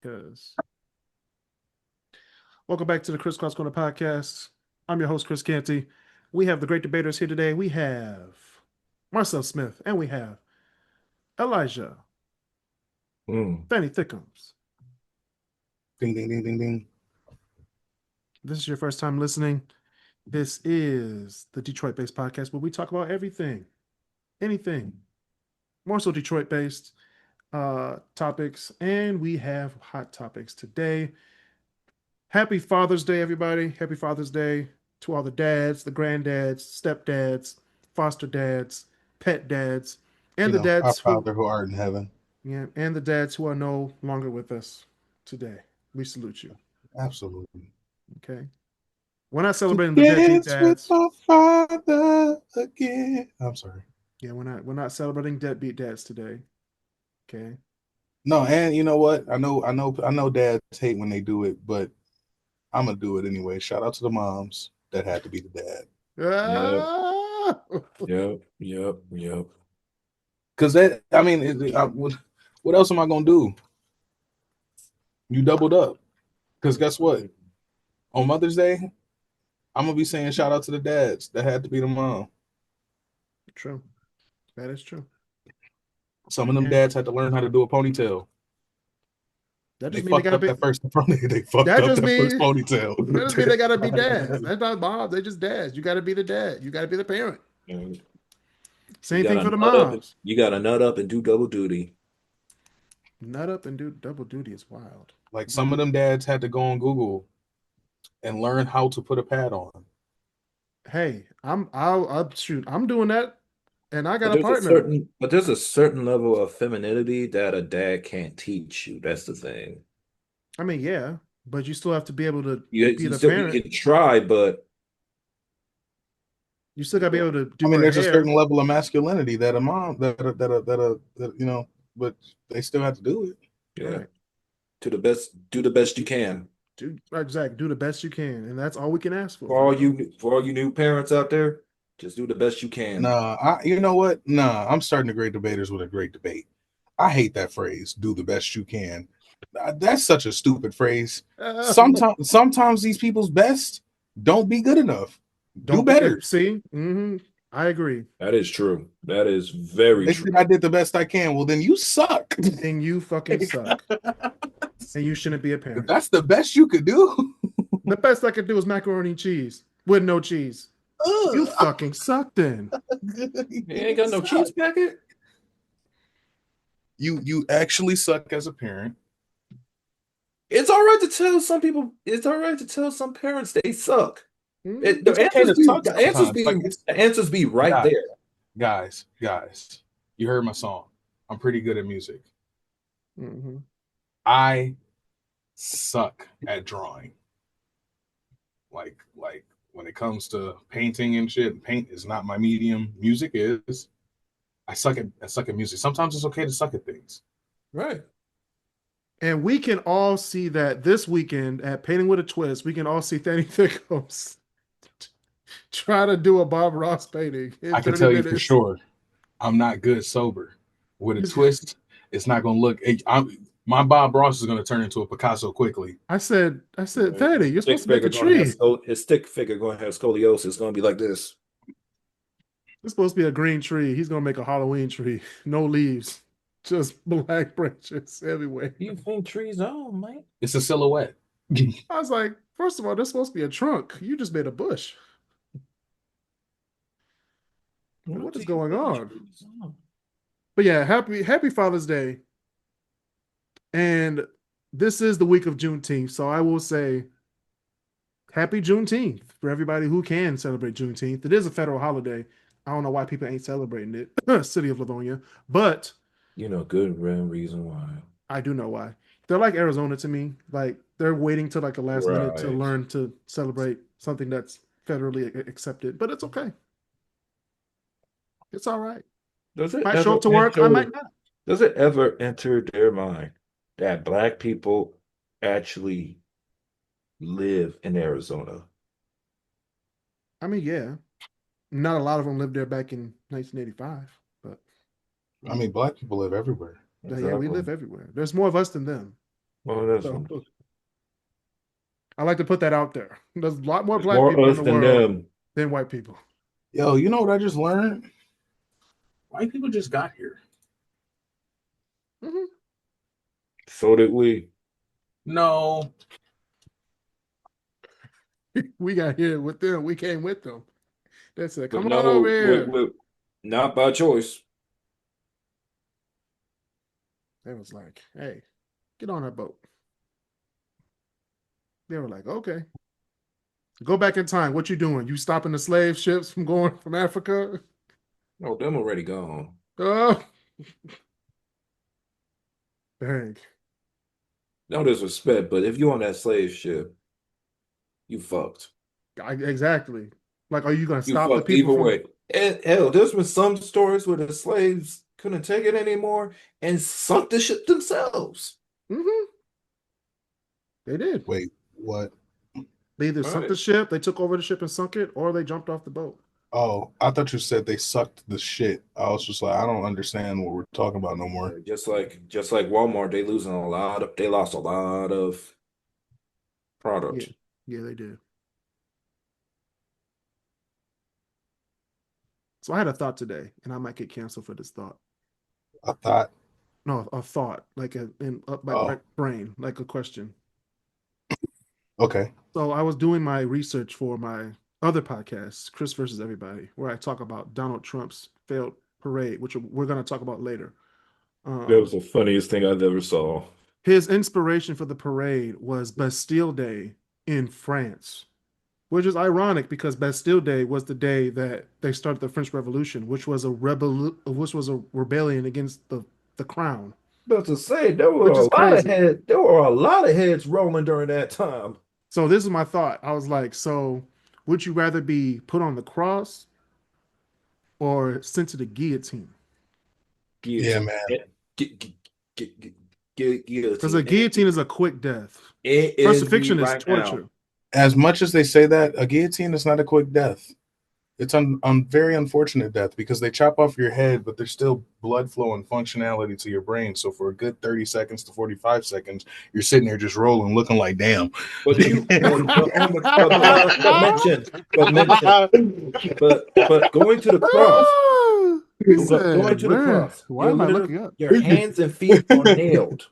Because welcome back to the KrisCross Corner podcast. I'm your host, Chris Canty. We have the great debaters here today. We have Marcel Smith and we have Elijah Mm. Fanny Thickums. Ding, ding, ding, ding, ding. This is your first time listening. This is the Detroit-based podcast where we talk about everything, anything, more so Detroit-based topics, and we have hot topics today. Happy Father's Day, everybody. Happy Father's Day to all the dads, the granddads, stepdads, foster dads, pet dads, and the Our dads who Father who art in heaven. and the dads who are no longer with us today. We salute you. Absolutely. Okay. We're not celebrating the deadbeat Dance with dads. my father again. I'm sorry. Yeah, we're not celebrating deadbeat dads today. Okay. No, and you know what? I know dads hate when they do it, but I'm gonna do it anyway. Shout out to the moms that had to be the dad. Ah! Yep. Because what else am I gonna do? You doubled up. Because guess what? On Mother's Day, I'm gonna be saying shout out to the dads that had to be the mom. True. That is true. Some of them dads had to learn how to do a ponytail. That They just means they fucked gotta up be. that first They fucked That up just that first means ponytail. that just mean they gotta be dads. That's not moms. They just dads. You gotta be the dad. You gotta be the parent. You Same thing gotta for the nut up. moms. You gotta nut up and do double duty. Nut up and do double duty is wild. Like some of them dads had to go on Google and learn how to put a pad on. Hey, I'll shoot. I'm doing that, and I got But a there's a partner. certain level of femininity that a dad can't teach you. That's the thing. I mean, yeah, but you still have to be able to You, be you the still you parent. can try, but You still gotta be able to I do mean, her there's a hair. certain level of masculinity that a mom but they still have to do it. yeah, Right. do the best you can. Do exactly. Do the best you can, and that's all we can ask for. For all you new parents out there, just do the best you can. You know what? I'm starting the great debaters with a great debate. I hate that phrase. Do the best you can. That's such a stupid phrase. Sometimes these people's best don't be good enough. Do Don't be better. see. I agree. That is true. That is very They true. said I did the best I can. Well, then you suck. And you fucking suck. And you shouldn't be a parent. That's the best you could do. The best I could do is macaroni and cheese with no cheese. You fucking suck then. You ain't got no cheese packet? You actually suck as a parent. It's all right to tell some people, it's all right to tell some parents they suck. Mm. It's okay to suck sometimes. The answers be right Guys, there. guys, you heard my song. I'm pretty good at music. Mhm. I suck at drawing. Like when it comes to painting and shit, paint is not my medium. Music is. I suck at music. Sometimes it's okay to suck at things. Right. And we can all see that this weekend at Painting with a Twist. We can all see Fanny Thickums try to do a Bob Ross painting. I can tell you for sure, I'm not good sober. With a twist, it's not going to look. My Bob Ross is going to turn into a Picasso quickly. I said, Fanny, you're supposed to make a tree. His stick figure going to have scoliosis. It's going to be like this. It's supposed to be a green tree. He's going to make a Halloween tree. No leaves. Just black branches everywhere. You think trees on, man? It's a silhouette. I was like, first of all, there's supposed to be a trunk. You just made a bush. What is going on? But yeah, happy Father's Day. And this is the week of Juneteenth. So I will say happy Juneteenth for everybody who can celebrate Juneteenth. It is a federal holiday. I don't know why people ain't celebrating it. City of Livonia. But good reason why. I do know why. They're like Arizona to me. Like they're waiting till like the last minute to learn to celebrate something that's federally accepted. But it's okay. It's all right. Does it might show up to work, I might not. Does it ever enter their mind that Black people actually live in Arizona? I mean, yeah. Not a lot of them lived there back in 1985, but I mean, Black people live everywhere. yeah, we live everywhere. There's more of us than them. Oh, that's So I like to put that out there. There's a lot more there's black more people in us the than world them. than white people. Yo, you know what I just learned? White people just got here. Mhm. So did we. No, We got here with them. We came with them. They said, But "Come on over no, here." not by choice. They was like, "Hey, get on our boat." They were like, "Okay, go back in time. What you doing? You stopping the slave ships from going from Africa?" Oh, them already gone. Oh, dang. No disrespect, but if you on that slave ship, you fucked. Exactly. Like, are you gonna You stop the fucked people either from? way. And hell, there's been some stories where the slaves couldn't take it anymore and sunk the ship themselves. Hmm. They did. wait, what? They either All sunk the right. ship, they took over the ship and sunk it, or they jumped off the boat. Oh, I thought you said they sucked the shit. I was just like, I don't understand what we're talking about no more. Just like Walmart, they lost a lot of Yeah, product. yeah, they did. So I had a thought today, and I might get canceled for this thought. I thought, No, a thought, like in up my oh, brain, like a question. okay. So I was doing my research for my other podcast, Kris versus Everybody, where I talk about Donald Trump's failed parade, which we're going to talk about later. That was Um, the funniest thing I've ever saw. his inspiration for the parade was Bastille Day in France, which is ironic because Bastille Day was the day that they started the French Revolution, which was a rebellion against the crown, About to say which is crazy. there were a lot of heads rolling during that time. So this is my thought. I was like, so would you rather be put on the cross or sent to the guillotine? Yeah, Guillotine. man. Because a Guillotine. guillotine is a quick death. It ends me Crucifixion is right now. torture. As much as they say that, a guillotine is not a quick death. It's very unfortunate death because they chop off your head, but there's still blood flow and functionality to your brain. So for a good 30 seconds to 45 seconds, you're sitting there just rolling, looking like damn. But but going to the cross, Ah, he but going said, to the "Where? cross, Why am I looking up?" your hands and feet are nailed.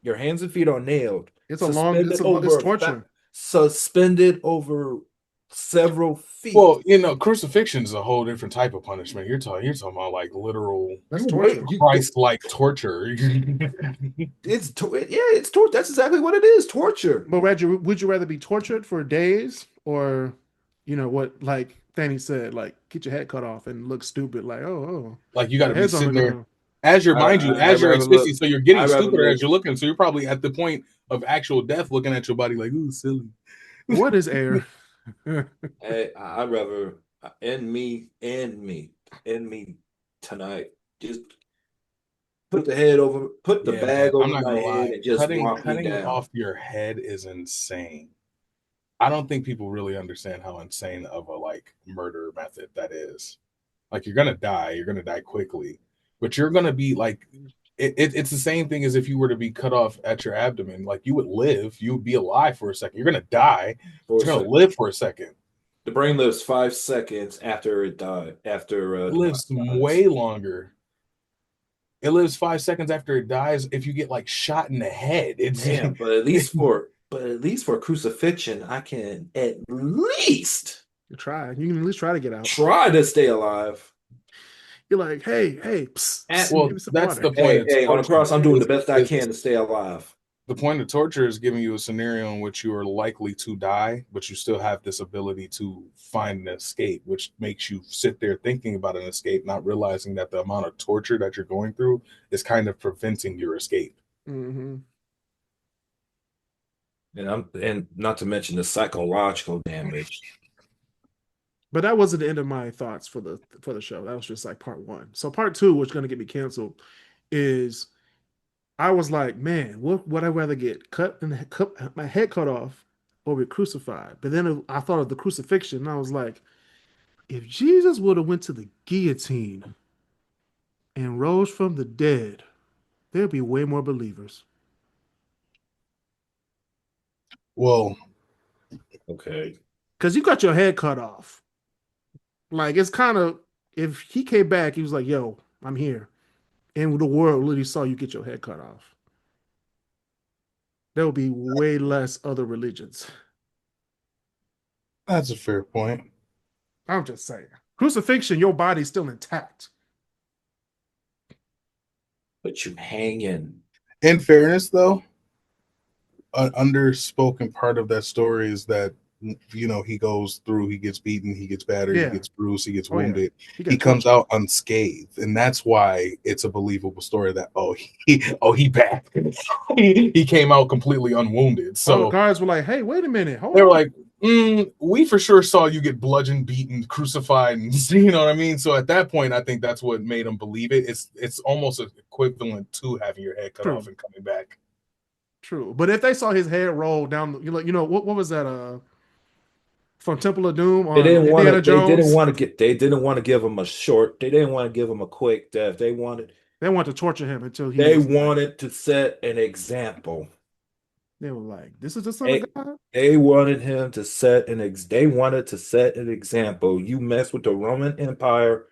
Your hands and feet are nailed, It's a long. It's torture. suspended over several feet. Well, crucifixion is a whole different type of punishment. You're talking about like literal That's torture. Christ-like torture. It's torture. That's exactly what it is. Torture. But Roger, would you rather be tortured for days or, what, like Fanny said, like get your head cut off and look stupid, like oh, Like you got your to be head's on the sitting there ground. as you're, I mind you, I as you're rather look. existing, so you're I getting rather stupider as live. you're looking. So you're probably at the point of actual death, looking at your body like, ooh, silly. What is air? I rather end me tonight. Just put the Yeah, man. bag I'm over not my gonna head lie. and just walk me Cutting down. off your head is insane. I don't think people really understand how insane of a like murder method that is. Like you're gonna die. You're gonna die quickly, but you're gonna be like, it's the same thing as if you were to be cut off at your abdomen. Like you would live, you would be alive for a second. You're gonna die, but For a you're gonna second. live for a second. The brain lives 5 seconds after it died. After It the body lives dies. way longer. It lives 5 seconds after it dies. If you get like shot in the head, it's Damn, but at least for crucifixion, I can at least Try. You can at least try to get out. try to stay alive. You're like, hey, psst, At psst, give well, me some that's water. the point hey, of hey, on the torture. cross, I'm doing the best I Is can to stay alive. the point of torture is giving you a scenario in which you are likely to die, but you still have this ability to find an escape, which makes you sit there thinking about an escape, not realizing that the amount of torture that you're going through is kind of preventing your escape. Hmm. And not to mention the psychological damage. But that wasn't the end of my thoughts for the show. That was just like part one. So part two, which is going to get me canceled, is I was like, man, what would I rather get my head cut off or be crucified? But then I thought of the crucifixion, and I was like, if Jesus would have went to the guillotine and rose from the dead, there'd be way more believers. Well, Okay. Because you got your head cut off. Like it's kind of if he came back, he was like, "Yo, I'm here," and the world literally saw you get your head cut off. There will be way less other religions. that's a fair point. I'm just saying. Crucifixion, your body's still intact. But you hanging. In fairness, though, an underspoken part of that story is that he goes through, he gets beaten, he gets battered, he Yeah. gets bruised, he gets Oh yeah. wounded, He he got comes tortured. out unscathed, and that's why it's a believable story that he back, he came out completely unwounded. All the So guards were like, "Hey, wait a minute, hold they were on." like, we for sure saw you get bludgeoned, beaten, crucified, and you know what I mean. So at that point, I think that's what made them believe it. It's almost equivalent to having your head cut off True, and coming back. true. But if they saw his head roll down, what was that? From Temple of Doom They on didn't want to. Indiana They didn't Jones. want to get. They didn't want to give him a short. They didn't want to give him a quick death. They wanted. They wanted to torture him until he They was like, wanted to set an example. they were like, "This is the Son of They God." they wanted him to set an ex. They wanted to set an example. You mess with the Roman Empire.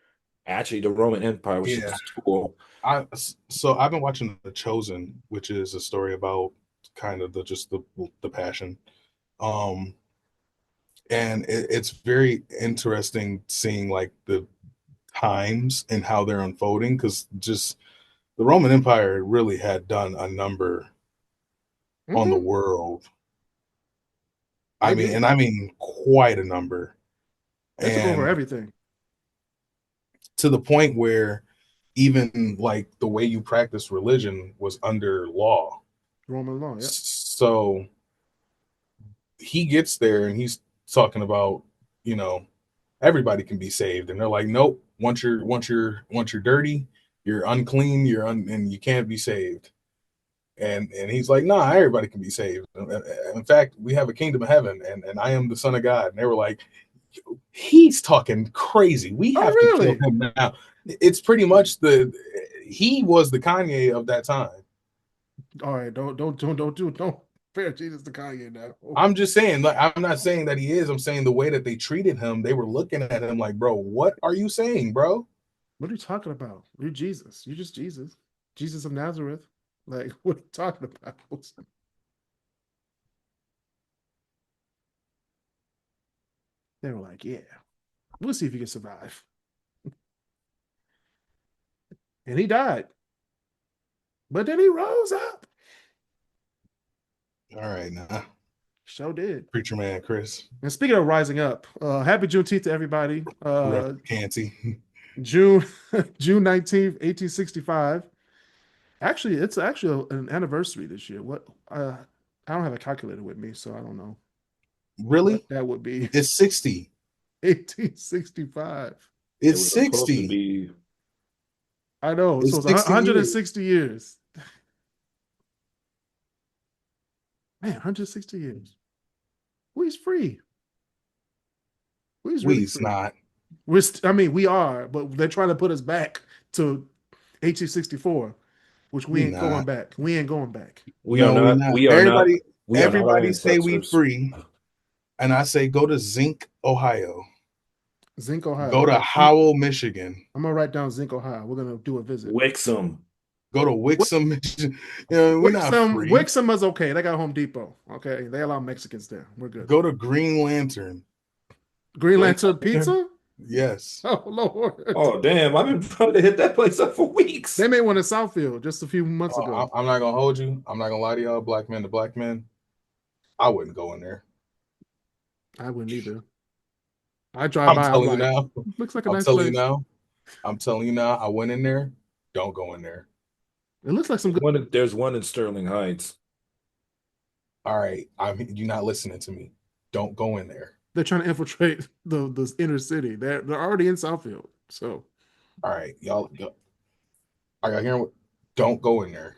Actually, the Roman Empire was Yeah. just a tool. I've been watching The Chosen, which is a story about kind of the passion. Um, and it's very interesting seeing like the times and how they're unfolding because just the Roman Empire really had done a number on the Hmm. world. They did. I mean quite a number. They took over And everything. to the point where even like the way you practice religion was under law. Roman law. Yeah. So he gets there and he's talking about, you know, everybody can be saved, and they're like, nope. Once you're dirty, you're unclean, and you can't be saved. And he's like, nah, everybody can be saved. In fact, we have a kingdom of heaven, and I am the Son of God. And they were like, he's talking crazy. We Oh, have to kill really? him now. It's pretty much he was the Kanye of that time. All right. Don't compare Jesus to Kanye now. Oh, I'm just saying, like, I'm not saying that he is. I'm saying the way that they treated him, they were looking at him like, bro, what are you saying, bro? what are you talking about? You're Jesus. You're just Jesus. Jesus of Nazareth. Like, what are you talking about? They were like, yeah, we'll see if he can survive. And he died. But then he rose up. All right, now, Show did. preacher man, Kris, And speaking of rising up, happy Juneteenth to everybody. Rep Canty. June June 19th, 1865. Actually, it's actually an anniversary this year. What I don't have a calculator with me, so I don't know what Really? that would be. It's 60. 1865. It It's was supposed to 60. be. I know. So It's it's 60 years. 160 years. Man, 160 years. We's free. We's really We's free. not. I mean, we are, but they're trying to put us back to 1864, which we We ain't going not. back. We ain't going back. We are No, we not. not. We are not. We are not our Everybody say we ancestors. free. And I say go to Zinc, Ohio. Zinc, Ohio. Go to Okay. Howell, Michigan. I'm gonna write down Zinc, Ohio. We're gonna do a visit. Wixom. Go to Wixom, Michigan. We're not free. Wixom is okay. They got Home Depot. Okay. They allow Mexicans there. We're good. Go to Green Lantern. Green Green Lantern Lantern? Pizza? Yes. Oh Lord. Oh damn! I've been trying to hit that place up for weeks. They made one in Southfield just a few months ago. I'm not gonna hold you. I'm not gonna lie to y'all. Black men to black men. I wouldn't go in there. I wouldn't either. I drive I'm by, I'm telling you like, now. looks like a I'm nice telling you place. now. I'm telling you now. I went in there. Don't go in there. It looks like some good. There's one in Sterling Heights. All right. You're not listening to me. Don't go in there. They're trying to infiltrate the inner city. They're already in Southfield. So All right, y'all. I got here. Don't go in there.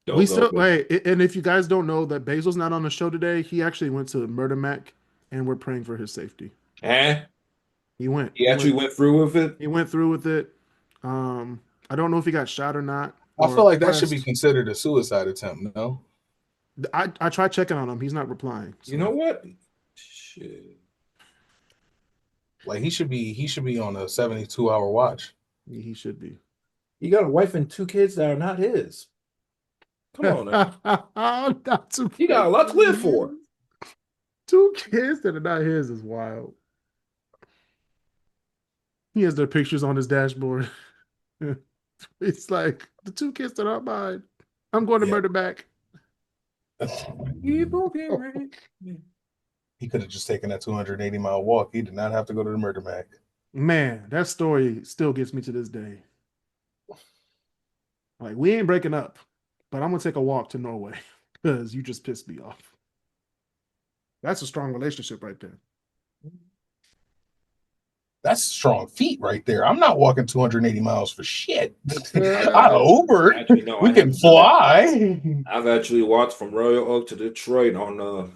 Don't we go still there. wait. And if you guys don't know that Basil's not on the show today, he actually went to Murder Mac, and we're praying for his safety. Eh? He went. He actually went through with it. He went through with it. I don't know if he got shot or not I or feel like that should be pressed. considered a suicide attempt. No. I tried checking on him. He's not replying. So. You know what? Shit. Like he should be on a 72-hour watch. He should be. He got a wife and 2 kids that are not his. Come on now. Not two He got a lot to live for. 2 kids that are not his is wild. He has their pictures on his dashboard. It's like the 2 kids that aren't mine. I'm going to murder back. He could have just taken that 280-mile walk. He did not have to go to the murder mac. Man, that story still gets me to this day. Like, we ain't breaking up, but I'm gonna take a walk to Norway because you just pissed me off. That's a strong relationship right there. That's strong feet right there. I'm not walking 280 miles for shit. I Ubered. Actually, no, we can fly. I've actually walked from Royal Oak to Detroit on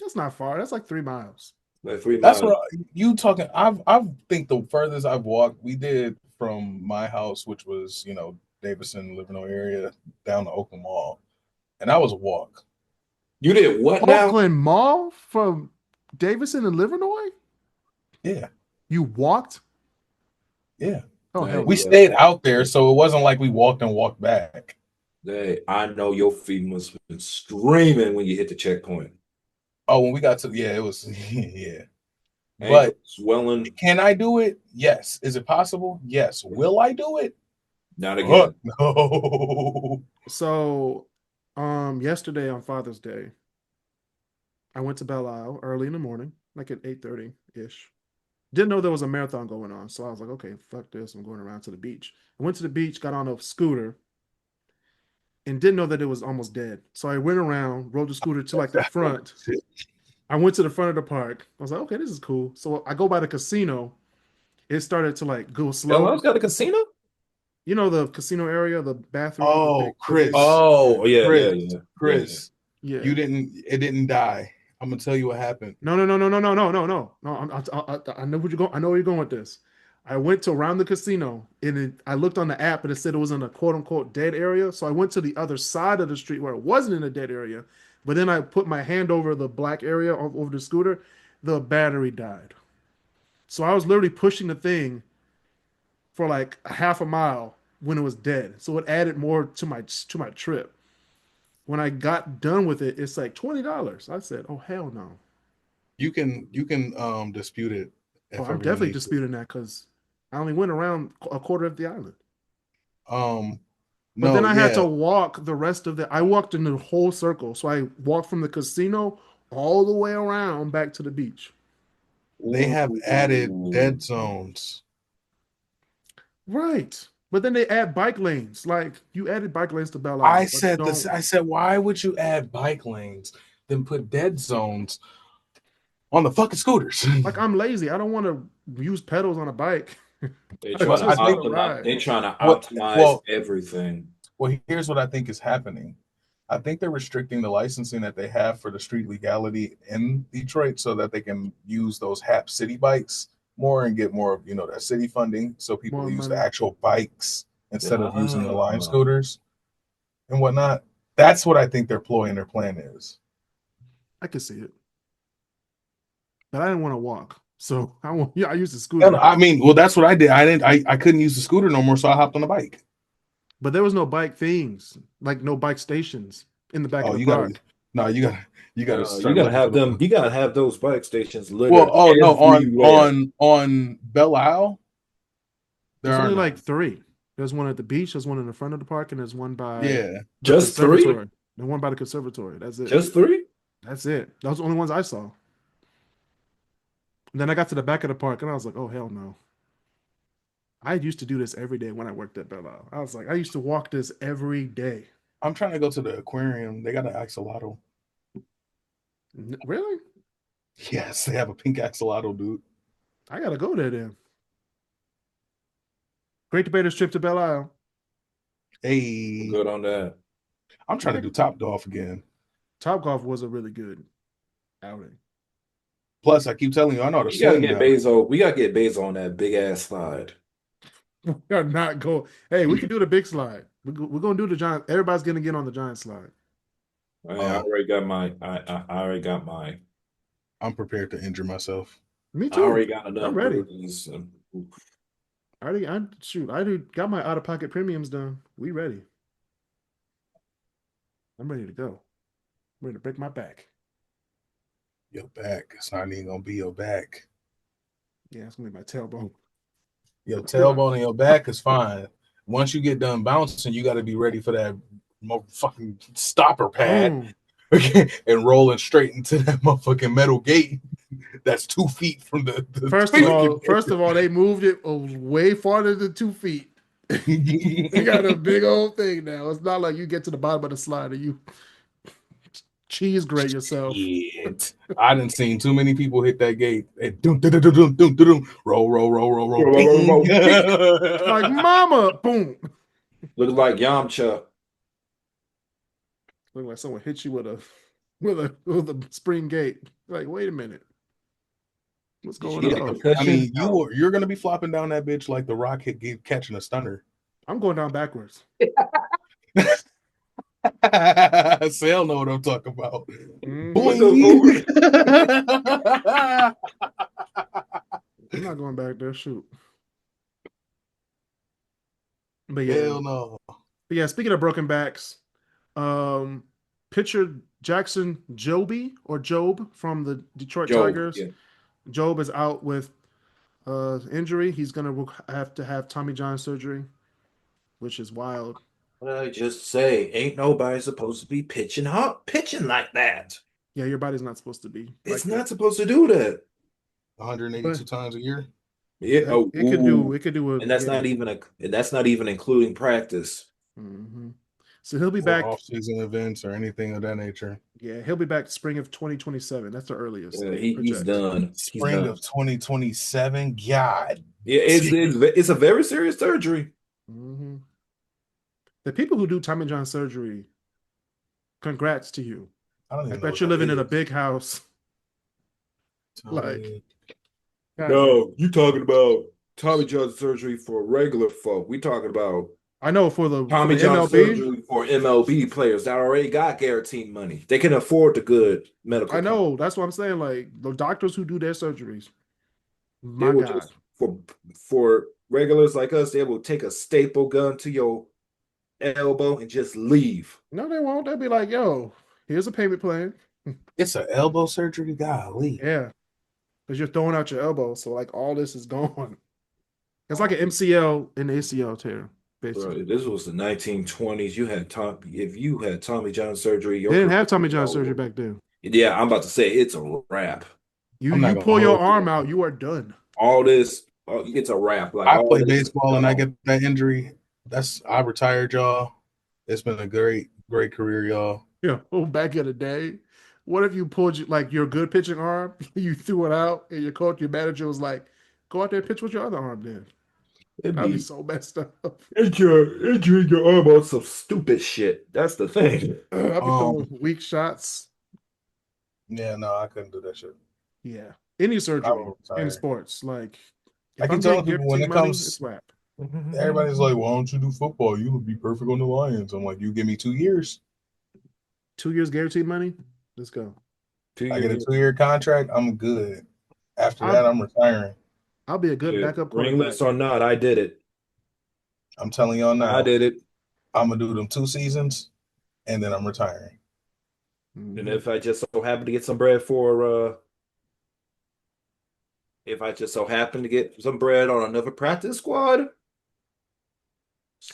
That's not far. That's like 3 miles. like 3 That's miles. what you talking. I think the furthest I've walked, we did from my house, which was Davison, Livernois area, down to Oakland Mall, and that was a walk. You did what now? Oakland Mall from Davison and Livernois? Yeah. You walked? Yeah. Oh, hell We yeah. stayed out there, so it wasn't like we walked and walked back. Hey, I know your feet must have been screaming when you hit the checkpoint. Oh, when we got to it was yeah. Ankle But swelling. can I do it? Yes. Is it possible? Yes. Will I do it? Not again. No. So, yesterday on Father's Day, I went to Belle Isle early in the morning, like at 8:30-ish. Didn't know there was a marathon going on, so I was like, okay, fuck this. I'm going around to the beach. I went to the beach, got on a scooter, and didn't know that it was almost dead. So I went around, rode the scooter to like the front. I went to the front of the park. I was like, okay, this is cool. So I go by the casino. It started to like go slow. Belle Isle's got a casino? You know the casino area, the bathroom. Oh, Kris. Oh, yeah, yeah. Kris. Yeah. It didn't die. I'm gonna tell you what happened. No. I know where you're going. I know where you're going with this. I went to around the casino and I looked on the app and it said it was in a quote unquote dead area. So I went to the other side of the street where it wasn't in a dead area. But then I put my hand over the black area over the scooter. The battery died. So I was literally pushing the thing for like a half a mile when it was dead. So it added more to my trip. When I got done with it, it's like $20. I said, "Oh hell no." You can dispute it. Oh, I'm definitely disputing that because I only went around a quarter of the island. But then I had to walk the rest of I walked in the whole circle. So I walked from the casino all the way around back to the beach. They have added dead zones. Right. But then they add bike lanes. Like you added bike lanes to Belle Isle. I said this. I said, why would you add bike lanes then put dead zones on the fucking scooters? Like I'm lazy. I don't want to use pedals on a bike. They're trying to optimize everything. Well, here's what I think is happening. I think they're restricting the licensing that they have for the street legality in Detroit so that they can use those HAP city bikes more and get more of that city funding, so people use the actual bikes instead of using the Lime scooters and whatnot. That's what I think their ploy and their plan is. I can see it, but I didn't want to walk, so I used the scooter. I mean, well, that's what I did. I couldn't use the scooter no more, so I hopped on the bike. But there was no bike things, like no bike stations in the back of the park. You gotta have them. You gotta have those bike stations. Well, on Belle Isle, there's only like 3. There's one at the beach. There's one in the front of the park, and there's one by just 3. And one by the conservatory. That's it. Just 3. That's it. Those are the only ones I saw. And then I got to the back of the park, and I was like, oh hell no. I used to do this every day when I worked at Belle Isle. I was like, I used to walk this every day. I'm trying to go to the aquarium. They got an axolotl. Really? Yes, they have a pink axolotl, dude. I gotta go there then. Great Debaters trip to Belle Isle. Hey, good on that. I'm trying to do Top Golf again. Top Golf was a really good outing. Plus, I keep telling you, I know how to swim. We gotta get Bezos on that big ass slide. We are not going. Hey, we can do the big slide. We're gonna do the giant. Everybody's gonna get on the giant slide. I already got my. I already got my. I'm prepared to injure myself. Me I too. already got I'm enough ready. bruises. I already got my out of pocket premiums done. We ready. I'm ready to go. I'm ready to break my back. Your back. It's not even gonna be your back. Yeah, it's gonna be my tailbone. Your tailbone and your back is fine. Once you get done bouncing, you got to be ready for that motherfucking stopper pad and rolling straight into that motherfucking metal gate that's 2 feet from the First of all, they moved it way farther than 2 feet. They got a big old thing now. It's not like you get to the bottom of the slide and you cheese grate yourself. Shit. I done seen too many people hit that gate and roll, Roll. Like mama, boom. Look like Yamcha. Look like someone hit you with a spring gate. Like, wait a minute. What's Did you going get a on? I concussion? mean, you're gonna be flopping down that bitch like the Rock catching a stunner. I'm going down backwards. Sale know what I'm talking about. Mhm. Boing. I'm not going back there. Shoot. But yeah. Hell no. But yeah, speaking of broken backs, pitcher Jackson Joby or Job from the Detroit Joe. Tigers. Yeah. Job is out with injury. He's gonna have to have Tommy John surgery, which is wild. What did I just say? Ain't nobody supposed to be pitching like that. Yeah, your body's not supposed to be. It's like not that. supposed to do that. 182 times a year. Yeah. Oh, It could do. It could do. and that's not even including practice. Mm-hmm. So he'll be For back. off-season events or anything of that nature. Yeah, he'll be back spring of 2027. That's the earliest. Yeah, he's done. Spring of 2027. God. Yeah, it's a very serious surgery. Mm-hmm. The people who do Tommy John surgery, congrats to you. I don't even I know bet what you're that living in a is. big house. Tommy. No, you talking about Tommy John surgery for regular folk. We talking about I know for the Tommy for the John MLB. surgery for MLB players that already got guaranteed money. They can afford the good medical. I know. That's what I'm saying. Like the doctors who do their surgeries. My They will God. just for regulars like us, they will take a staple gun to your elbow and just leave. No, they won't. They'll be like, yo, here's a payment plan. It's an elbow surgery. Golly. Yeah. Because you're throwing out your elbow. So like all this is gone. It's like an MCL and ACL tear, basically. Bro, this was the 1920s. If you had Tommy John surgery, They didn't have Tommy John surgery back then. Yeah, I'm about to say it's a wrap. You pull your arm out, you are done. All this, it's a wrap. Like I play baseball and I get that injury. I retired, y'all. It's been a great career, y'all. Yeah. Oh, back in the day, what if you pulled like your good pitching arm, you threw it out, and your manager was like, "Go out there and pitch with your other arm." Then that'd be so messed up. Injuring your arm on some stupid shit. That's the thing. I'd be throwing weak shots. Yeah, no, I couldn't do that shit. Yeah, any surgery in sports, like I can tell people when it comes, it's wrap. Everybody's like, "Why don't you do football? You would be perfect on the Lions." I'm like, "You give me 2 years, 2 years guaranteed money. Let's go. I get a 2-year contract. I'm good. After that, I'm retiring. I'll be a good backup quarterback. Ringless or not, I did it. I'm telling y'all now. I did it. I'm gonna do them 2 seasons, and then I'm retiring. And if I just so happen to get some bread if I just so happen to get some bread on another practice squad,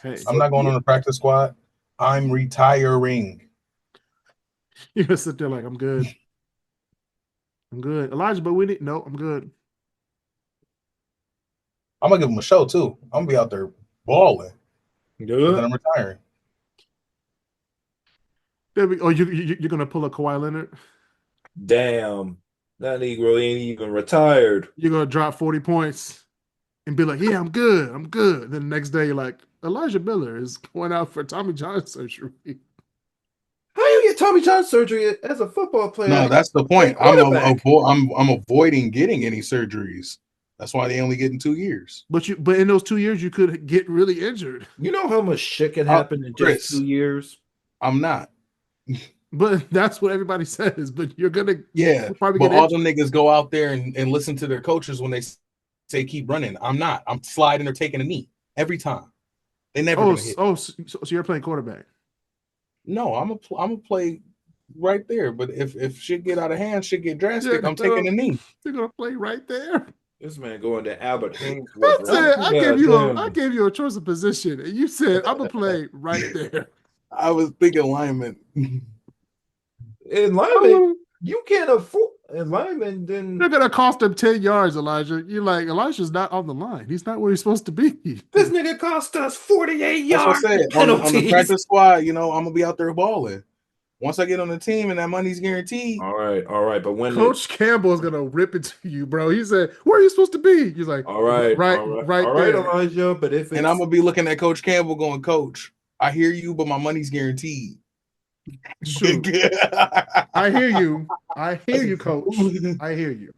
hey, I'm not going on the practice squad. I'm retiring. You're gonna sit there like, I'm good. I'm good. Elijah, but we need I'm good. I'm gonna give him a show too. I'm gonna be out there balling. Good. Then I'm retiring. You're gonna pull a Kawhi Leonard? Damn, that Negro ain't even retired. You're gonna drop 40 points and be like, "Yeah, I'm good. I'm good." Then the next day, you're like, Elijah Miller is going out for Tommy John surgery. How you get Tommy John surgery as a football player? No, that's the point. I'm avoiding getting any surgeries. That's why they only get in 2 years. But in those 2 years, you could get really injured. You know how much shit can happen in just Kris, 2 years? I'm not. But that's what everybody says. But you're gonna Yeah, probably but get all injured. them niggas go out there and listen to their coaches when they say keep running. I'm not. I'm sliding or taking a knee every time. They never gonna hit. So you're playing quarterback. No, I'm a play right there. But if shit get out of hand, shit get drastic, You're I'm taking a knee. gonna play right there. This man going to Albert I Ainsworth said running. I Goddamn. gave you a choice of position, and you said I'm gonna play right there. I was thinking lineman. In lineman, you can't afford in lineman. You're Then gonna cost him 10 yards, Elijah. You're like, Elijah's not on the line. He's not where he's supposed to be. this nigga cost us 48 That's what I yards said. On the penalties. practice squad, I'm gonna be out there balling. Once I get on the team and that money's guaranteed. All right. But when Coach Campbell is gonna rip it to you, bro. He said, "Where are you supposed to be?" He's like, all right, right there." Elijah. But if it's And I'm gonna be looking at Coach Campbell going, Coach, I hear you, but my money's guaranteed. Shoot, I hear you. I hear you, Coach. I hear you.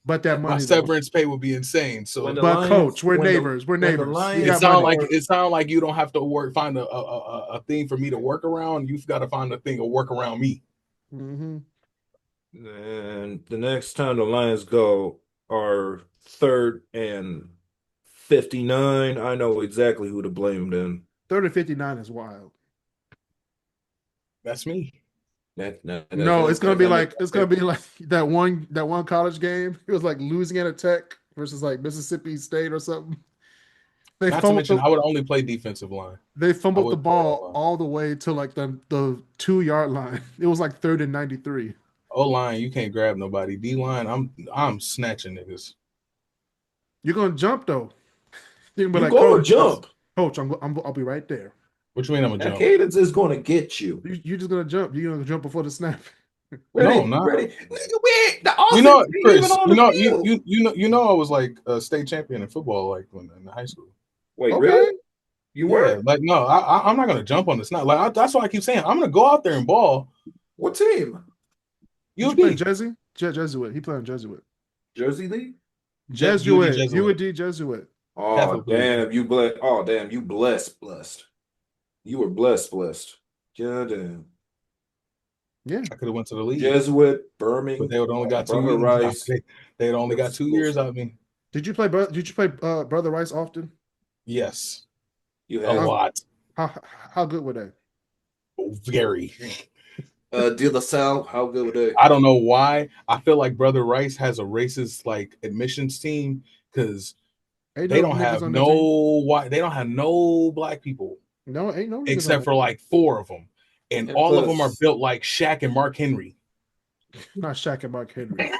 But that My money, severance pay would be insane. So, Coach, we're neighbors. We're neighbors. it sounds like you don't have to find a thing for me to work around. You've got to find a thing to work around me. Mm-hmm. And the next time the Lions go are 3rd and 59, I know exactly who to blame then. 3rd and 59 is wild. That's me. No, it's gonna be like that one college game. It was like Louisiana Tech versus like Mississippi State or something. Not to mention, I would only play defensive line. They fumbled the ball all the way to like the 2-yard line. It was like 3rd and 93. O-line, you can't grab nobody. D-line, I'm snatching niggas. You're gonna jump though. You're gonna jump, Coach. I'll be right there. What you mean I'm gonna jump? Cadence is gonna get you. You're just gonna jump. You're gonna jump before the snap. Ready? Kris. You know, I was like a state champion in football, like when in high school. Wait, really? You were? Like, no, I'm not gonna jump on the snap. Like, that's why I keep saying I'm gonna go out there and ball. What team? You play Jersey? Jesuit. He played on Jesuit. Jersey League? Jesuit. UD Jesuit. Oh damn, you blessed. Oh damn, you blessed. You were blessed. God damn. Yeah, I could have went to the league. Jesuit, Birmingham, but they would only got 2 years. Rice. They had only got 2 years out of me. Did you play Brother Rice often? Yes, you had a lot. How good were they? Very. De La Salle, how good were they? I don't know why. I feel like Brother Rice has a racist like admissions team because they don't have no black people. No, ain't no except for like 4 of them, and all of them are built like Shaq and Mark Henry. Not Shaq and Mark Henry.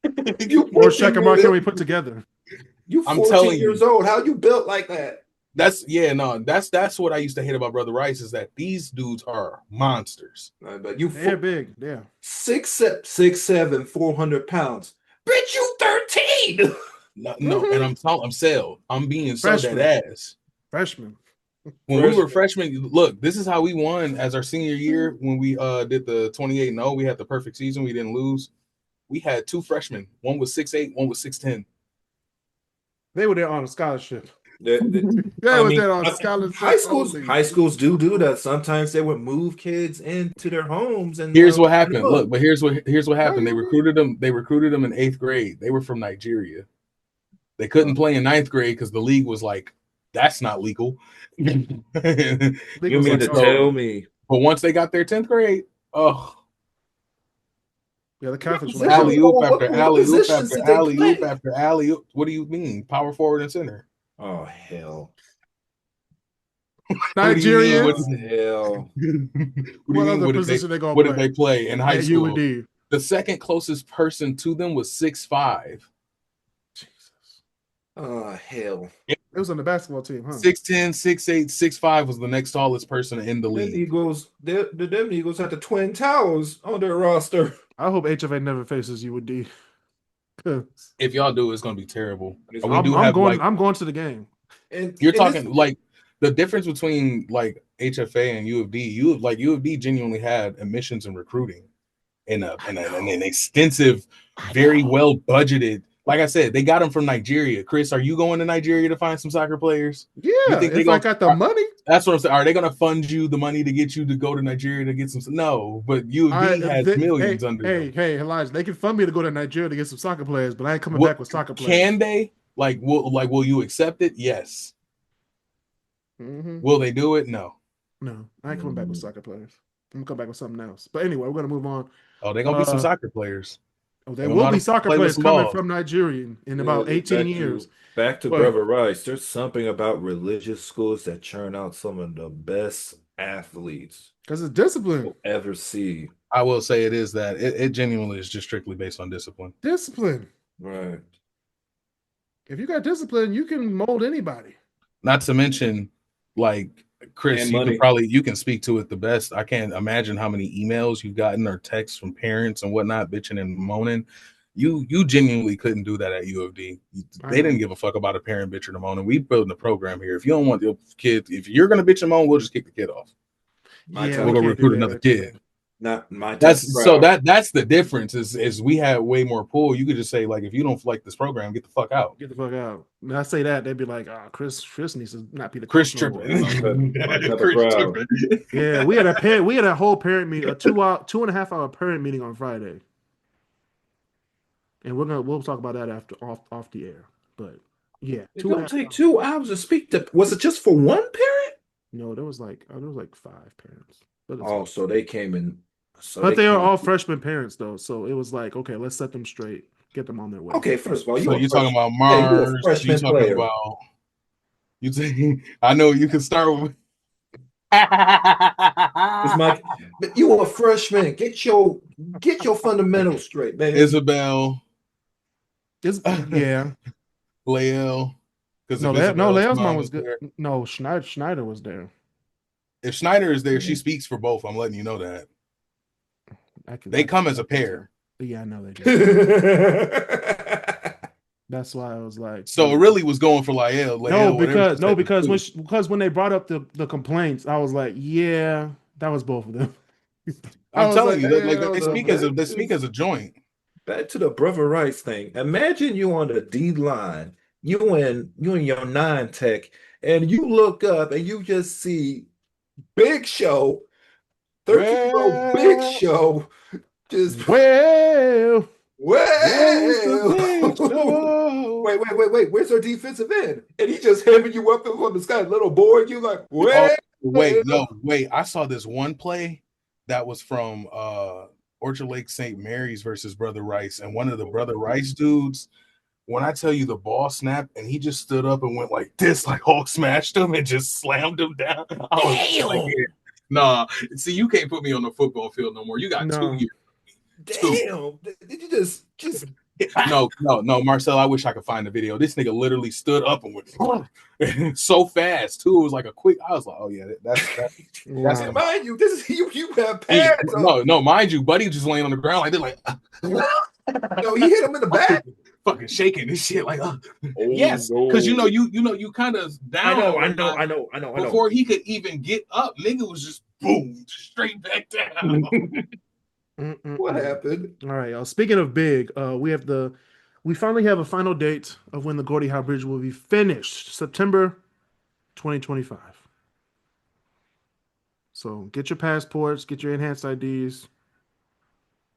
Or Shaq and Mark Henry put together. I'm telling years old. How you built like that? That's what I used to hate about Brother Rice is that these dudes are monsters. But they're big, yeah. 6'7", 400 pounds. Bitch, you 13. No, and I'm Sale. I'm being so dead ass. Freshman. When we were freshmen, look, this is how we won as our senior year when we did the 28-0. We had the perfect season. We didn't lose. We had 2 freshmen. One was 6'8", one was 6'10". They were there on a scholarship. High schools do that. Sometimes they would move kids into their homes. And here's what happened. Look, but here's what happened. They recruited them in 8th grade. They were from Nigeria. They couldn't play in 9th grade because the league was like, that's not legal. You mean to tell me? But once they got their 10th grade, yeah, the Catholics were alley oop after alley oop after alley oop after alley oop. What do you mean? Power forward and center. Oh hell. Nigeria. What hell? What other position they gonna play? What did they play in high school? UD. The second closest person to them was 6'5". Jesus. Oh hell. It was on the basketball team, huh? 6'10", 6'8", 6'5" was the next tallest person in the league. Them Eagles had the Twin Towers on their roster. I hope HFA never faces UD. If y'all do, it's gonna be terrible. I'm going to the game. You're talking like the difference between like HFA and U of D. U of D genuinely had admissions and recruiting in an extensive, very well budgeted Like I said, they got them from Nigeria. Kris, are you going to Nigeria to find some soccer players? You Yeah, think they if I go? got the money. That's what I'm saying. Are they going to fund you the money to get you to go to Nigeria to get some? No, but U of D has millions under them. Hey, Elijah, they can fund me to go to Nigeria to get some soccer players, but I ain't coming What back with soccer players. can they? Will you accept it? Yes. Will they do it? No. No, I ain't coming back with soccer players. I'm gonna come back with something else. But anyway, we're gonna move on. Oh, they're gonna be some soccer players. Oh, there will be soccer players coming from Nigeria in about 18 years. Back to Brother Rice. There's something about religious schools that churn out some of the best athletes because it's discipline you'll ever see. I will say it is that it genuinely is just strictly based on discipline. Discipline. Right. If you got discipline, you can mold anybody. Not to mention, like Kris, you can speak to it the best. I can't imagine how many emails you've gotten or texts from parents and whatnot, bitching and moaning. You genuinely couldn't do that at U of D. They didn't give a fuck about a parent bitching and moaning. We building a program here. If you don't want your kid, if you're gonna bitch and moan, we'll just kick the kid off. We'll go recruit another kid. Not my that's the difference is we have way more pull. You could just say, like, if you don't like this program, get the fuck out. Get the fuck out. When I say that, they'd be like, Kris needs to not be the Kris tripping. Kris tripping. Yeah, we had a whole parent meeting, a 2.5 hour parent meeting on Friday. And we'll talk about that after off the air. But yeah, it's gonna take 2 hours to speak to. Was it just for one parent? No, there was like 5 parents. So they came in. But they are all freshman parents though, so it was like, okay, let's set them straight, get them on their way. Okay, first of all, you're talking about Mars. You're talking about. You think I know you can start with. You were a freshman. Get your fundamentals straight, man. Isabel. Yeah. Lael. Lael's mom was good. There. No, Schneider was there. If Schneider is there, she speaks for both. I'm letting you know that. They come as a pair. Yeah, I know they do. That's why I was like. So it really was going for Lael. Because when they brought up the complaints, I was like, yeah, that was both of them. I'm telling you, they speak as a joint. Back to the Brother Rice thing. Imagine you on the D line, you and your 9 tech, and you look up and you just see Big Show, 13-year-old Big Show, just well. Wait, where's our defensive end? And he just handing you up from the sky, little boy. You like, wait. I saw this one play that was from Orchard Lake St. Mary's versus Brother Rice, and one of the Brother Rice dudes. When I tell you the ball snapped and he just stood up and went like this, like Hulk smashed him and just slammed him down. I was like, nah. See, you can't put me on the football field no more. You got 2 years. Damn. Did you just No, Marcel, I wish I could find the video. This nigga literally stood up and went so fast too. It was like a quick. I was like, oh yeah, that's mind you, this is you have pads. No, mind you, Buddy just laying on the ground like they're like no, he hit him in the back. Fucking shaking this shit like yes, because you kind of down. I know. Before he could even get up, nigga was just boom straight back down. What happened? All right, y'all. Speaking of big, we finally have a final date of when the Gordie Howe Bridge will be finished, September 2025. So get your passports, get your enhanced IDs.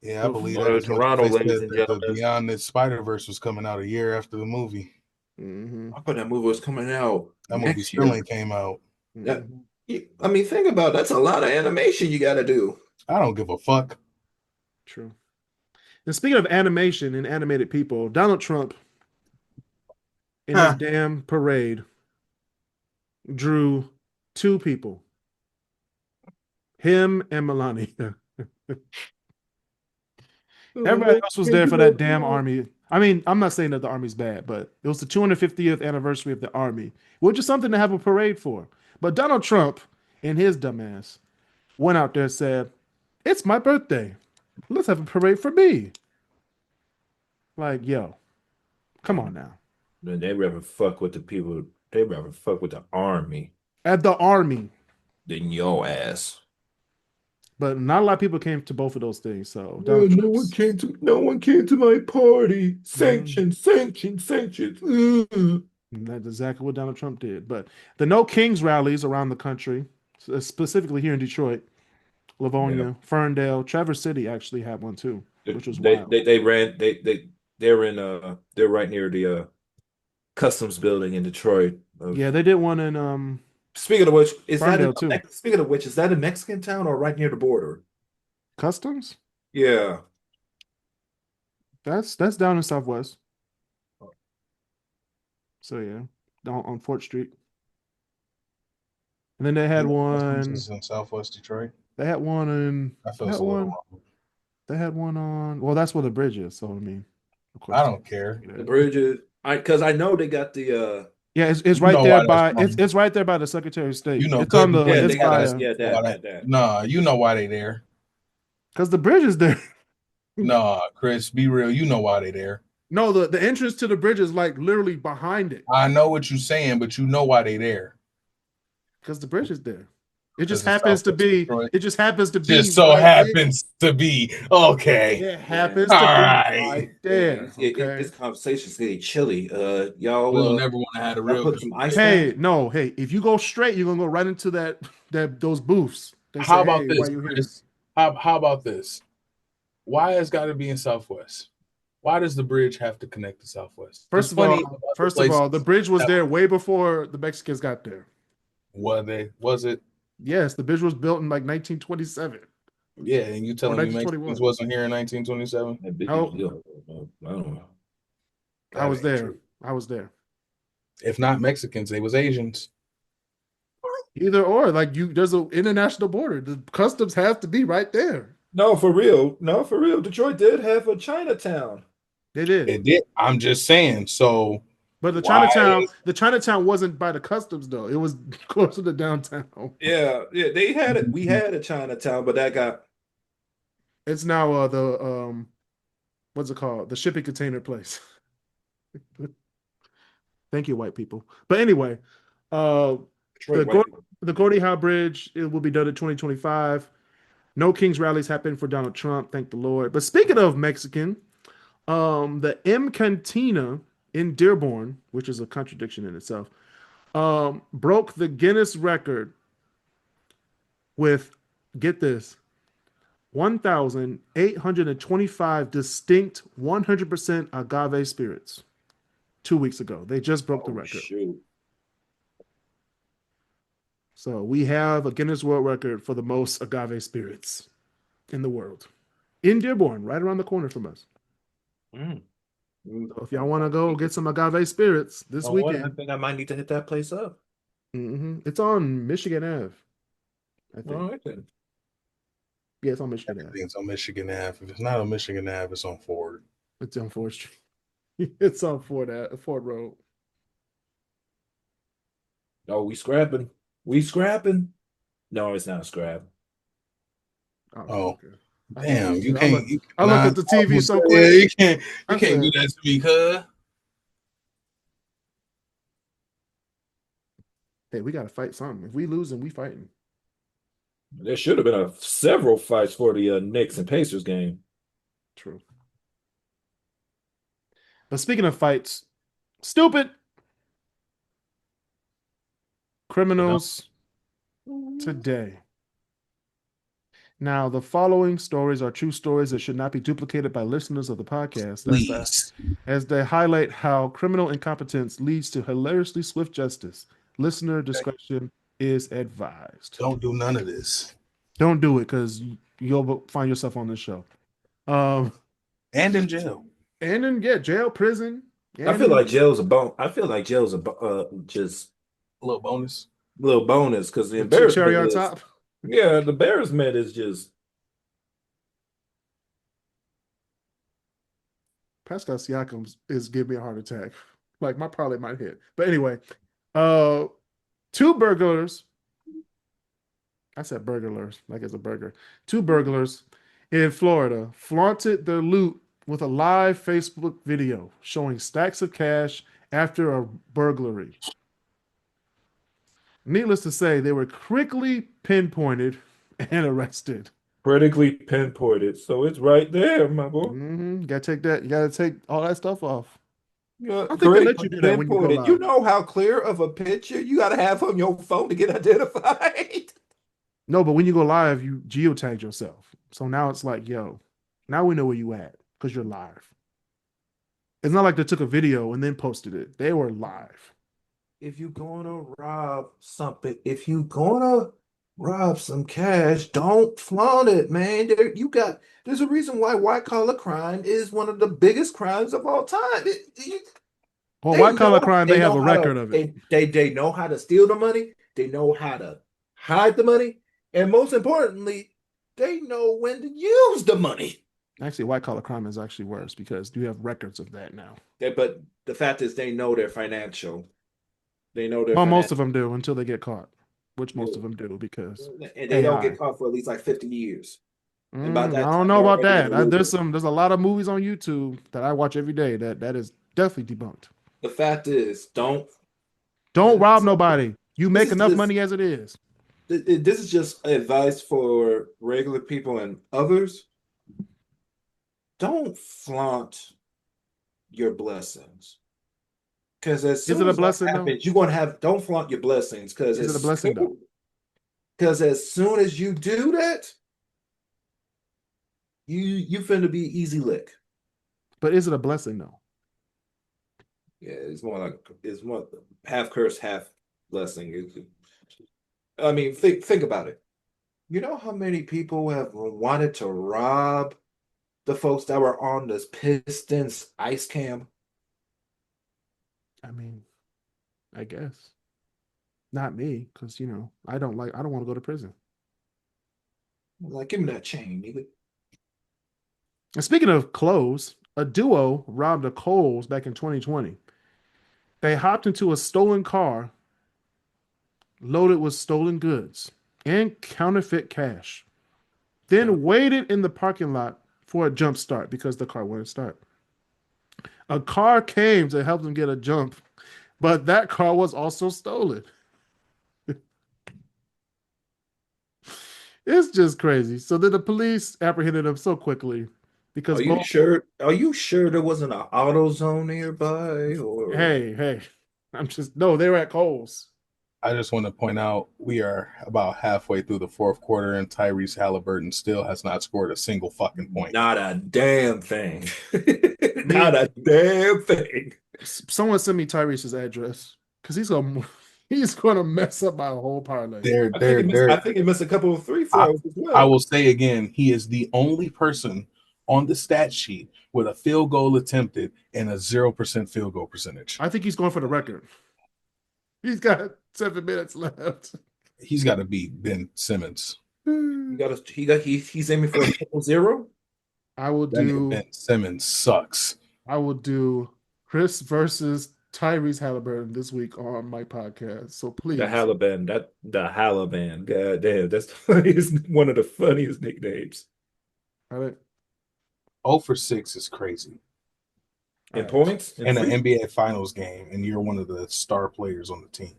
Yeah, I believe that Toronto, ladies and gentlemen. Beyond the Spider-Verse was coming out a year after the movie. Mm-hmm. I thought that movie was coming out. That movie still ain't came out. I mean, think about it. That's a lot of animation you got to do. I don't give a fuck. True. And speaking of animation and animated people, Donald Trump in his damn parade drew 2 people. Him and Melania. Everybody else was there for that damn army. I mean, I'm not saying that the army's bad, but it was the 250th anniversary of the army, which is something to have a parade for. But Donald Trump and his dumbass went out there and said, it's my birthday. Let's have a parade for me. Like, yo, come on now. They rather fuck with the people. They rather fuck with the army. At the army. Than your ass. But not a lot of people came to both of those things. So Well, Donald Trump's no one came to my party. Mhm. Sanctions. Ugh. And that's exactly what Donald Trump did. But the No Kings rallies around the country, specifically here in Detroit, Yeah. Livonia, Ferndale, Traverse City actually had one too, which was They wild. they they ran they're in they're right near the customs building in Detroit. Yeah, they did one in Speaking of which, Ferndale too. is that a Mexican town or right near the border? Customs? Yeah. That's down in Southwest. So yeah, on Fort Street. And then they had You know, Customs one. is in Southwest Detroit. They had one in. That They feels had a little one. wrong. They had one on. Well, that's where the bridge is. So I mean, of I course. don't care. The bridges. Because I know they got the Yeah, it's You right know there why that's by wrong. it's right there by the Secretary of You State. know It's good on and the yeah, plain it's they got by us. Yeah, why that. Nah, you know why they there. because the bridge is there. Nah, Chris, be real. You know why they there. No, the entrance to the bridge is like literally behind it I know what you're saying, but you know why they there. because the bridge is there. It just Because it's happens to Southwest be. Detroit. It just happens to be Just so right there. happens to be okay. It Yeah. happens All to be right. right Yeah, there. Okay. this conversation's getting chilly. Y'all We'll never want to have a y'all real put some ice conversation. Hey, down? no, hey, if you go straight, you're gonna go right into those booths. They How say, about hey, why this, you here? Chris? How about this? Why has got to be in Southwest? Why does the bridge have to connect to Southwest? There's First of plenty all, of other the places bridge was that there way before the Mexicans got there. was it? Yes, the bridge was built in like 1927 Yeah, and you or telling me Mexicans 1921. wasn't here in 1927? That big No, deal. I don't know. I That was ain't there. true. I was there. If not Mexicans, they was Asians. Either or, like there's an international border. The customs have to be right there. No, for real. No, for real. Detroit did have a Chinatown. They did, It did. I'm just saying. So but why? The Chinatown wasn't by the customs though. It was closer to downtown. Yeah, they had it. We had a Chinatown, but that got It's now the what's it called? The shipping container place. Thank you, white people. But anyway, uh, the Detroit white people. Gordie Howe Bridge it will be done in 2025. No Kings rallies happen for Donald Trump, thank the Lord. But speaking of Mexican, the M Cantina in Dearborn, which is a contradiction in itself, broke the Guinness record with, get this, 1,825 distinct 100% agave spirits 2 weeks ago. They just broke the Oh record. shoot. So we have a Guinness World Record for the most agave spirits in the world. In Dearborn, right around the corner from us. Mm. So if y'all want to go get some agave spirits this Oh, what? I weekend, think I might need to hit that place up. it's on Michigan Ave, I All think. right then. Yeah, it's on Michigan Ave. Everything's on Michigan Ave. If it's not on Michigan Ave, it's on Ford. It's on 4th Street. It's on Ford Road. Oh, we scrapping. We scrapping. No, it's not a scrap. Oh, okay. I thought it damn! was You too. can't. You I looked cannot. at the TV so Yeah, quick. you can't. You I can't do said, that to me, cuz. hey, we got to fight something. If we lose, then we fighting. There should have been several fights for the Knicks and Pacers game. True. But speaking of fights, stupid criminals today. Now, the following stories are true stories that should not be duplicated by listeners of the podcast Please, as they highlight how criminal incompetence leads to hilariously swift justice. Listener discretion is advised. don't do none of this. Don't do it because you'll find yourself on this show. And in jail. And then, yeah, jail, prison. I feel like jail's a bone. I feel like jail's just A little bonus. a little bonus because the the embarrassment cherry on is top. yeah, the embarrassment is just Pascal Siakam is giving me a heart attack. Like my parlay might hit. But anyway, uh, two burglars. I said burglars, like it's a burger. Two burglars in Florida flaunted their loot with a live Facebook video showing stacks of cash after a burglary. Needless to say, they were quickly pinpointed and arrested. critically pinpointed, so it's right there, my boy. You gotta take that. You gotta take all that stuff off. Yeah, I don't think they let critically you do that when you go pinpointed. You live. know how clear of a picture you gotta have on your phone to get identified. No, but when you go live, you geotagged yourself. So now it's like, yo, now we know where you at because you're live. It's not like they took a video and then posted it. They were live. If you're gonna rob something, if you're gonna rob some cash, don't flaunt it, man. There's a reason why white collar crime is one of the biggest crimes of all time. Well, white collar crime, They they have know a how to record of it. they know how to steal the money, they know how to hide the money, and most importantly, they know when to use the money. Actually, white collar crime is actually worse because you have records of that now. But the fact is they know their financial. They know their Well, most of financial. them do until they get caught, which most of them do because And they don't AI. get caught for at least like 50 years. And by I that don't time, know they're about already in that. the loop. There's a lot of movies on YouTube that I watch every day that is definitely debunked. The fact is, Don't this rob nobody. You this make is enough just money as it is. this is just advice for regular people and others. Don't flaunt your blessings. Because as Is it soon a as that blessing though? happens, you're gonna have don't flaunt your blessings Is it a blessing though? because as soon as you do that, you finna be easy lick. But is it a blessing though? Yeah, it's more half curse, half blessing. I mean, think about it. You know how many people have wanted to rob the folks that were on this Pistons ice cam? I mean, I guess. Not me, because I don't want to go to prison. Like, give me that chain, nigga. And speaking of clothes, a duo robbed a Kohl's back in 2020. They hopped into a stolen car loaded with stolen goods and counterfeit cash. Then waited in the parking lot for a jump start because the car wouldn't start. A car came to help them get a jump, but that car was also stolen. It's just crazy. So then the police apprehended them so quickly because Are you both, sure? Are you sure there wasn't an auto zone nearby? Or hey, I'm just, no, they were at Kohl's. I just want to point out we are about halfway through the fourth quarter, and Tyrese Halliburton still has not scored a single fucking point. not a damn thing. Me, Not a damn thing. someone sent me Tyrese's address because he's gonna mess up my whole parlay. They're I think they're he missed. I they're think he missed a couple of free I, throws as I well. will say again, he is the only person on the stat sheet with a field goal attempted and a 0% field goal percentage. I think he's going for the record. He's got 7 minutes left. He's got to beat Ben Simmons. He's aiming for a triple zero. I will That nigga do Ben Simmons sucks. I will do Kris versus Tyrese Halliburton this week on my podcast. So please, The Halaban. God damn, that's the funniest, one of the funniest nicknames. all right, 0 for 6 is crazy. In all right. points, In an NBA Finals game, and you're one of the star players on the team.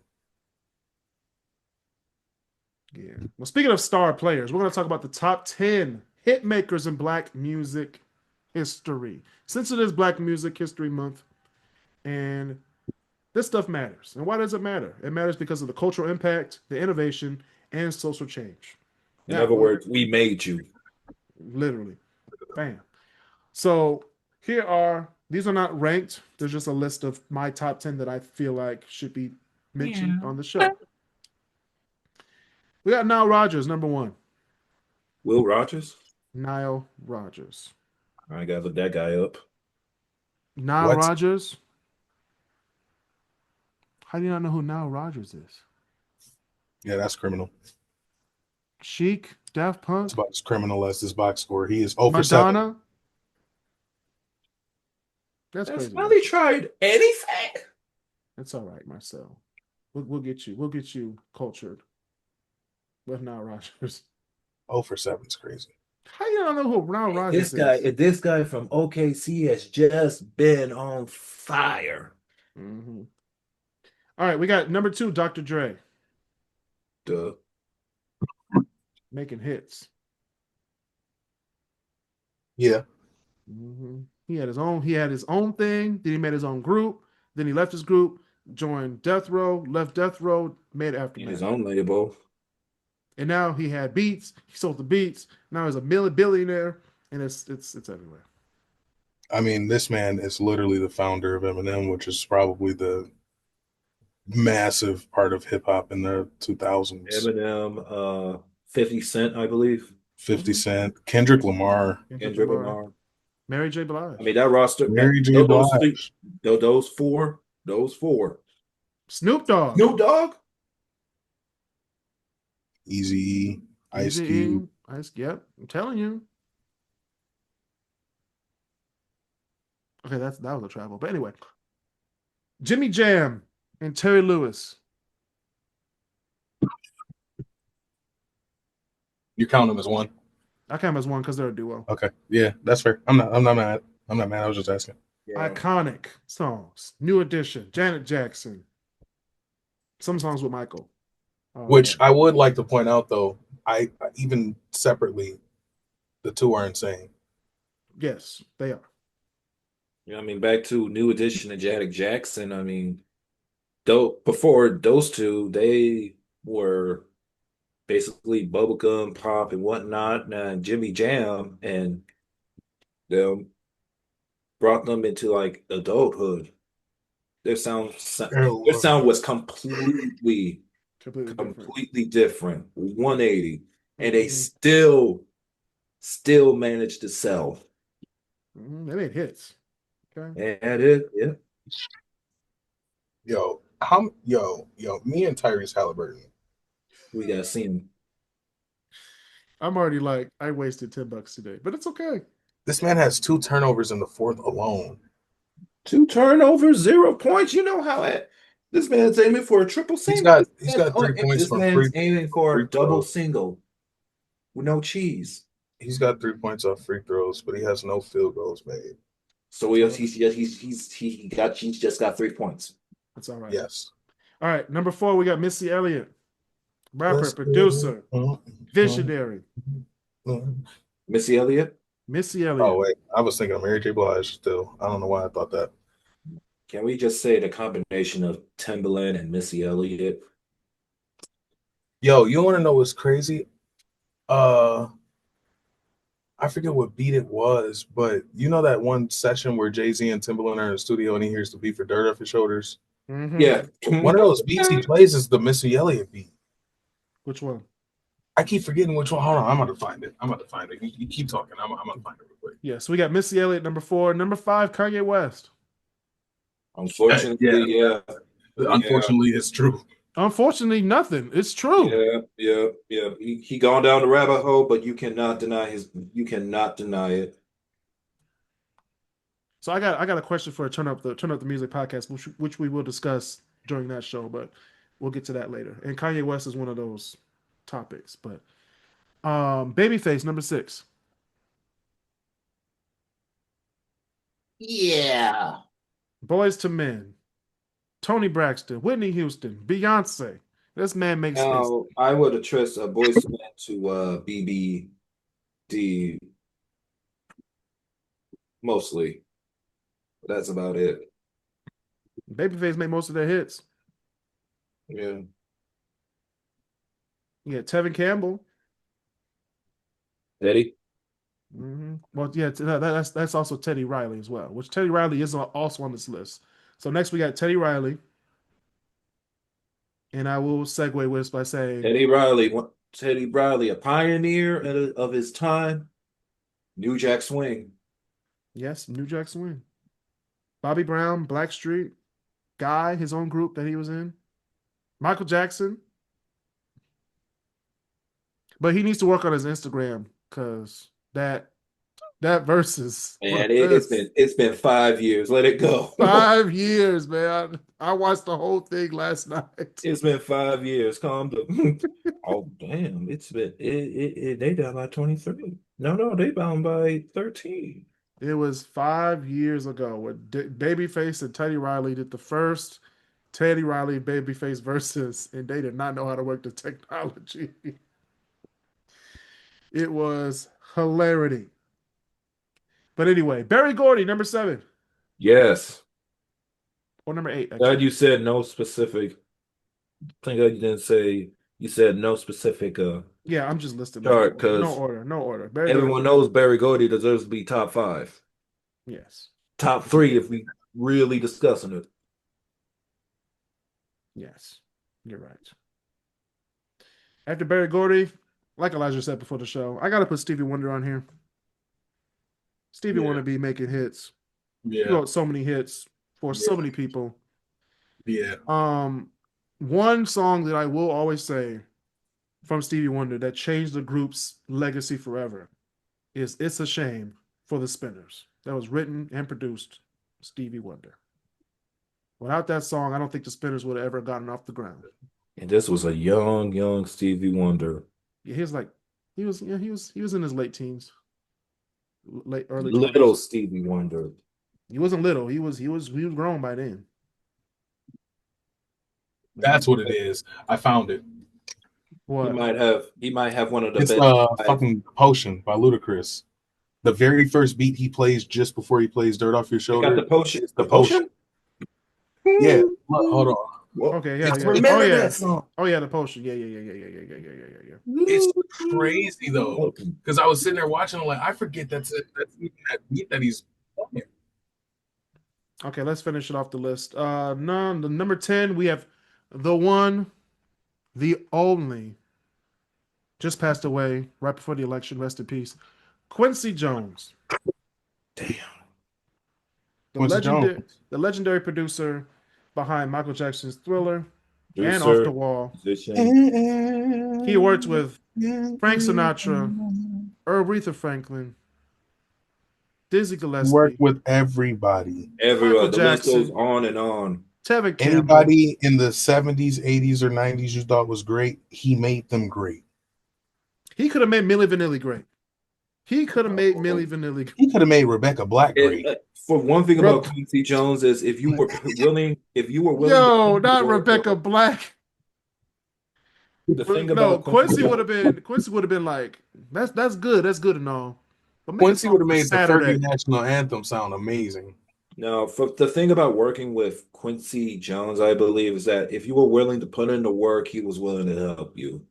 Yeah. Well, speaking of star players, we're going to talk about the top 10 hit makers in Black music history. Since it is Black Music History Month, and this stuff matters. And why does it matter? It matters because of the cultural impact, the innovation, and social change. in Now, other words, we made you. literally, bam. So these are not ranked. There's just a list of my top 10 that I feel like should be mentioned on the show. We got Nile Rodgers, number one. Will Rogers. Nile Rodgers. I gotta look that guy up. Nile What? Rodgers. How do you not know who Nile Rodgers is? Yeah, that's criminal. Chic, Daft Punk, It's about as criminal as this box score. He is 0 for 7. Madonna. That's Has crazy. Molly tried anything? That's all right, Marcel. We'll get you. We'll get you cultured with Nile Rodgers. 0 for 7 is crazy. How do you not know who Nile Rodgers is? This guy from OKC has just been on fire. Mm-hmm. All right, we got number 2, Dr. Dre. Duh. Making hits. Yeah. He had his own. He had his own thing. Then he made his own group. Then he left his group, joined Death Row, left Death Row, made His Aftermath, own label. and now he had beats. He sold the beats. Now he's a billionaire, and it's everywhere. I mean, this man is literally the founder of Eminem, which is probably the massive part of hip hop in the 2000s. Eminem, 50 Cent, I believe. 50 Cent, Kendrick Lamar, Kendrick Lamar. Mary J. Blige. I mean, that roster, Mary J. those Blige, those four. Snoop Dogg. Snoop Dogg? Eazy-E, Ice Eazy-E, Cube. Yep, I'm telling you. Okay, that was a travel. But anyway, Jimmy Jam and Terry Lewis. You count them as one? I count them as one because they're a duo. Okay, yeah, that's fair. I'm not mad. I'm not mad. I was just asking. Yeah. Iconic songs. New Edition, Janet Jackson. Some songs with Michael. Which I would like to point out, though, I even separately, the two are insane. Yes, they are. Yeah, I mean, back to New Edition and Janet Jackson. I mean, though before those two, they were basically bubblegum pop and whatnot. Now Jimmy Jam and them brought them into like adulthood. Their sound, their sound was completely different, 180, and they still managed to sell. They made hits. Okay. And it, yeah. Yo, me and Tyrese Halliburton. We gotta see him. I'm already like, I wasted $10 today, but it's okay. This man has 2 turnovers in the fourth alone. 2 turnovers, 0 points. You know how this man's aiming for a triple He's single. got 3 points This from man's aiming for free a double throws. single with no cheese. He's got 3 points off free throws, but he has no field goals made. So he's just got 3 points. That's all right. Yes. All right. Number 4, we got Missy Elliott, rapper, producer, visionary. Missy Elliott. Missy Elliott. Oh wait, I was thinking of Mary J. Blige still. I don't know why I thought that. Can we just say the combination of Timbaland and Missy Elliott? Yo, you want to know what's crazy? I forget what beat it was, but you know that one session where Jay-Z and Timbaland are in the studio and he hears the beat for Dirt off his shoulders? Yeah. One of those beats he plays is the Missy Elliott beat. Which one? I keep forgetting which one. Hold on, I'm about to find it. You keep talking. I'm gonna find it real quick. Yeah, so we got Missy Elliott, number 4. Number 5, Kanye West. Unfortunately, yeah. Unfortunately, it's true. Unfortunately, nothing. It's true. Yeah. He gone down the rabbit hole, but you cannot deny it. So I got a question for a Turn Up the Music podcast, which we will discuss during that show, but we'll get to that later. And Kanye West is one of those topics. But Babyface, number 6. Yeah. Boys to Men, Tony Braxton, Whitney Houston, Beyonce. This man makes space. Now, I would attribute a Boyz II Men to BBD mostly. That's about it. Babyface made most of their hits. Yeah. Yeah, Tevin Campbell. Eddie? Well, yeah, that's also Teddy Riley as well, which Teddy Riley is also on this list. So next we got Teddy Riley. And I will segue with by saying Teddy Riley, a pioneer of his time. New Jack Swing. Yes, New Jack Swing. Bobby Brown, Blackstreet, Guy, his own group that he was in. Michael Jackson. But he needs to work on his Instagram because that versus Man, it's been 5 years. Let it go. 5 years, man. I watched the whole thing last night. It's been 5 years. Calm down. Oh damn! They down by 23. No, they bound by 13. It was 5 years ago when Babyface and Teddy Riley did the first Teddy Riley Babyface versus, and they did not know how to work the technology. It was hilarity. But anyway, Barry Gordy, number 7 Yes. or number 8. Glad Actually, you said no specific. Thank God you didn't say you said no specific yeah, I'm just listing them. chart No because order, no order. Barry Gordy, everyone knows Barry Gordy deserves to be top 5. yes, Top 3 if we really discussing it. yes, you're right. After Barry Gordy, like Elijah said before the show, I gotta put Stevie Wonder on here. Stevie Yeah. Wonder be making hits. He Yeah. wrote so many hits for so Yeah. many people. Yeah. One song that I will always say from Stevie Wonder that changed the group's legacy forever is "It's a Shame" for the Spinners. That was written and produced Stevie Wonder. Without that song, I don't think the Spinners would have ever gotten off the ground. And this was a young Stevie Wonder. Yeah, he was in his late teens, late early 20s. Little Stevie Wonder. He wasn't little. He was grown by then. That's what it is. I found it. What? He might have one of the It's best. fucking Potion by Ludacris. The very first beat he plays just before he plays Dirt Off Your You Shoulder. got the potion. The Potion? Yeah. Hold on. Okay, yeah, It's yeah. Remember Oh yeah. that song. Oh yeah, the Potion. Yeah. It's crazy though, because I was sitting there watching, like, I forget that's even that beat that he's playing. Okay, let's finish it off the list. The number 10, we have the one, the only, just passed away right before the election. Rest in peace, Quincy Jones. Damn. The legendary producer behind Michael Jackson's Thriller and Off the Wall. Musician. He worked with Frank Sinatra, Aretha Franklin, Dizzy Gillespie, Work with everybody. Everyone. Michael The list Jackson. goes on and on. Tevin Campbell. Anybody in the 70s, 80s, or 90s you thought was great, he made them great. He could have made Milli Vanilli great. He could have made Milli Vanilli great. He could have made Rebecca Black great. For one thing about Quincy Jones is if you were willing Yo, not Rebecca Black. The thing No, about Quincy would have been like, that's good and all. But make a Quincy song would have for made the Saturday. Fergie national anthem sound amazing. No, for the thing about working with Quincy Jones, I believe, is that if you were willing to put in the work, he was willing to help you.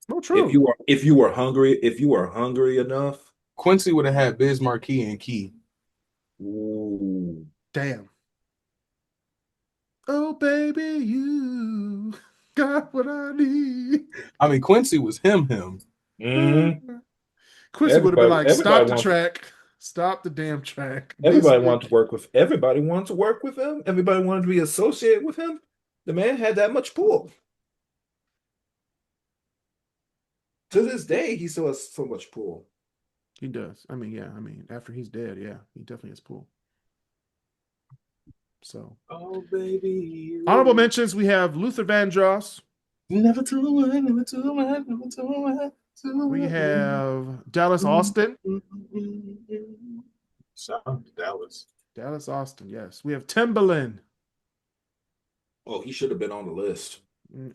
No, true. If you were hungry enough. Quincy would have had Biz Markie and Key. Ooh. Damn. Oh baby, you got what I need. I mean, Quincy was him. Mm-hmm. Quincy would have been like, stop the wants- track. Stop the damn track. Everybody wanted to work with him. Everybody wanted to be associated with him. The man had that much pull. To this day, he still has so much pull. He does. I mean, yeah. I mean, after he's dead, yeah, he definitely has pull. So, Oh, baby. honorable mentions, we have Luther Vandross. Never too much, never too much, never too much. We have Dallas Austin. Shout out to Dallas. Dallas Austin, yes. We have Timbaland. Oh, he should have been on the list.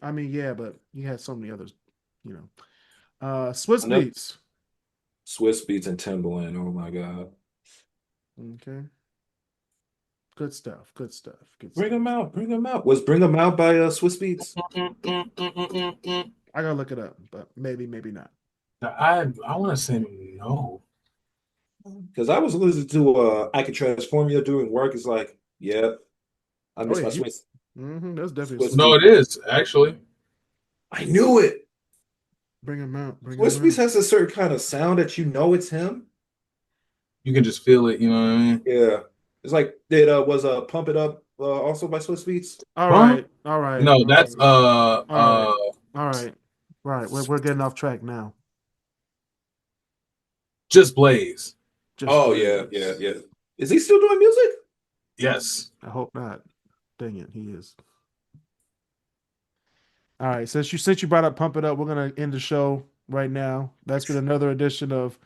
I mean, yeah, but he had so many others, you know. Swiss Beats. Swiss Beats and Timbaland. Oh my God. Okay. Good stuff. Bring them out. Was Bring them out by Swiss Beats? I gotta look it up, but maybe not. I want to say no. Because I was listening to I Can Transform You doing work. It's like, yeah, I miss my Swiss. That's definitely Swiss No, it is actually. I knew it. Bring him out. Swiss Beats has a certain kind of sound that you know it's him. You can just feel it. You know what I mean? Yeah, it's like was Pump It Up also by Swiss Beats? All right. No, that's All right. We're getting off track now. Just Blaze. Yeah. Is he still doing music? Yes. I hope not. Dang it, he is. All right, since you brought up Pump It Up, we're gonna end the show right now. That's been another edition of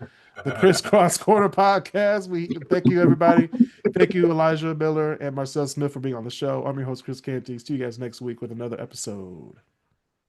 the KrisCross Corner podcast. We thank you, everybody. Thank you, Elijah Miller and Marcel Smith, for being on the show. I'm your host, Chris Canty. See you guys next week with another episode.